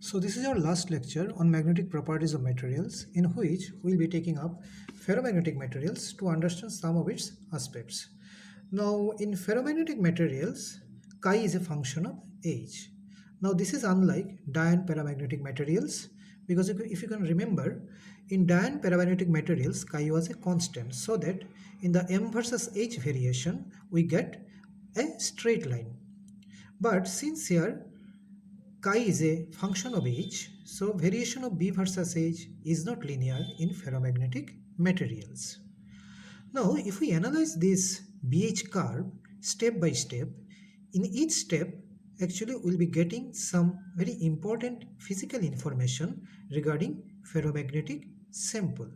So this is our last lecture on magnetic properties of materials, in which we'll be taking up ferromagnetic materials to understand some of its aspects. Now in ferromagnetic materials, chi is a function of H. Now this is unlike diene paramagnetic materials, because if you can remember, in diene paramagnetic materials chi was a constant, so that in the M versus H variation we get a straight line. But since here chi is a function of H, so variation of B versus H is not linear in ferromagnetic materials. Now, if we analyze this BH curve step by step, in each step, actually we'll be getting some very important physical information regarding ferromagnetic sample.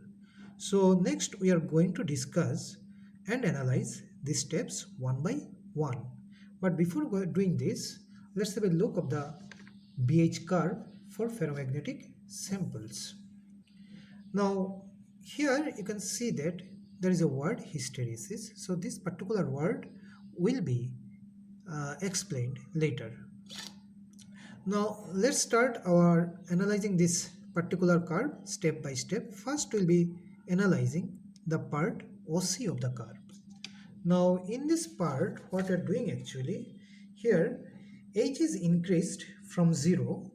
So next we are going to discuss and analyze these steps one by one. But before doing this, let's have a look of the BH curve for ferromagnetic samples. Now here you can see that there is a word hysteresis. So this particular word will be explained later. Now let's start our analyzing this particular curve step by step. First we'll be analyzing the part OC of the curve. Now in this part, what we are doing actually, here H is increased from 0,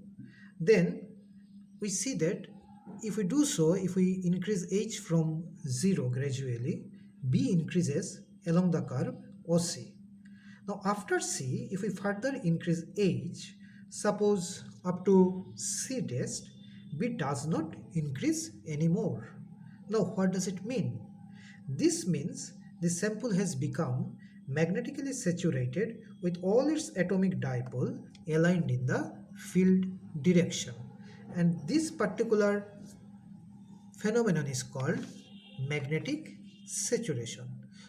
then we see that if we do so, if we increase H from 0 gradually, B increases along the curve OC. Now after C, if we further increase H, suppose up to C test, B does not increase anymore. Now what does it mean? This means the sample has become magnetically saturated with all its atomic dipole aligned in the field direction, and this particular phenomenon is called magnetic saturation.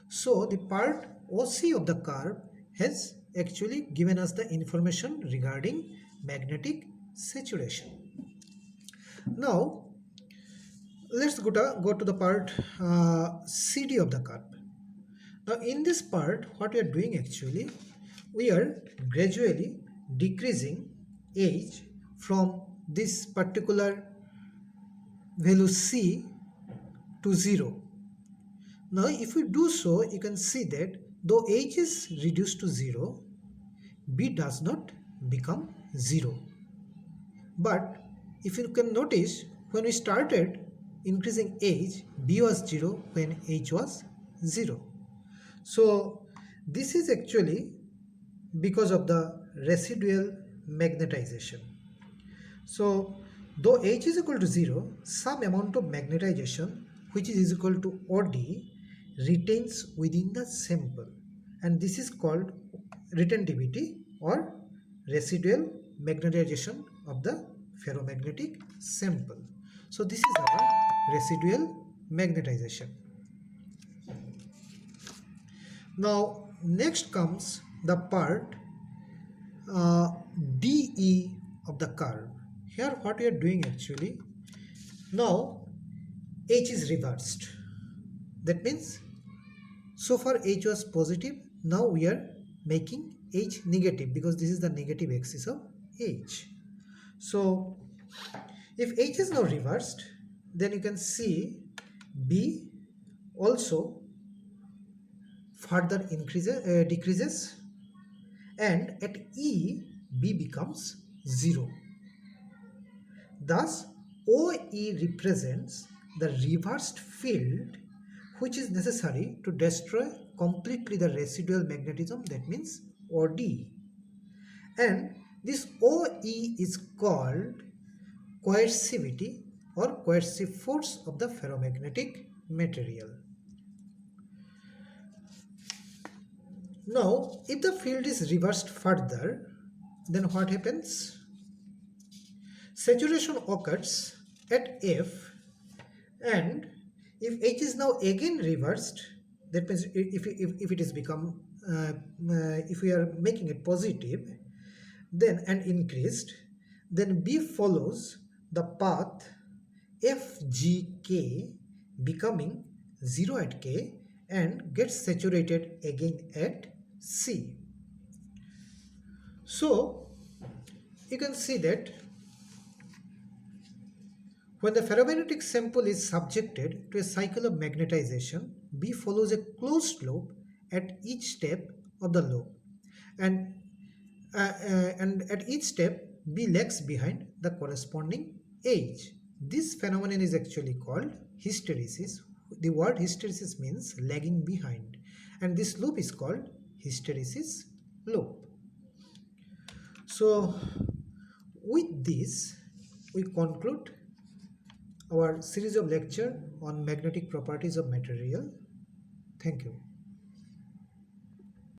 So the part OC of the curve has actually given us the information regarding magnetic saturation. Now let's go to the part CD of the curve. Now in this part, what we are doing actually, we are gradually decreasing H from this particular value C to 0. Now if we do so, you can see that though H is reduced to 0, B does not become 0. But if you can notice, when we started increasing H, B was 0 when H was 0. So this is actually because of the residual magnetization. So though H is equal to 0, some amount of magnetization which is equal to OD retains within the sample, and this is called retentivity or residual magnetization of the ferromagnetic sample. So this is our residual magnetization. Now next comes the part DE of the curve. Here what we are doing actually, now H is reversed. That means so far H was positive, now we are making H negative because this is the negative axis of H. So if H is now reversed, then you can see B also further decreases, and at E, B becomes 0. Thus OE represents the reversed field which is necessary to destroy completely the residual magnetism, that means OD. And this OE is called coercivity or coercive force of the ferromagnetic material. Now, if the field is reversed further, then what happens? Saturation occurs at F, and if H is now again reversed, that means if it is become if we are making it positive, then and increased, then B follows the path FGK, becoming 0 at K and gets saturated again at C. So you can see that When the ferromagnetic sample is subjected to a cycle of magnetization, B follows a closed loop at each step of the loop, and and at each step B lags behind the corresponding age. This phenomenon is actually called hysteresis. The word hysteresis means lagging behind, and this loop is called hysteresis loop. So with this we conclude our series of lecture on magnetic properties of material. Thank you.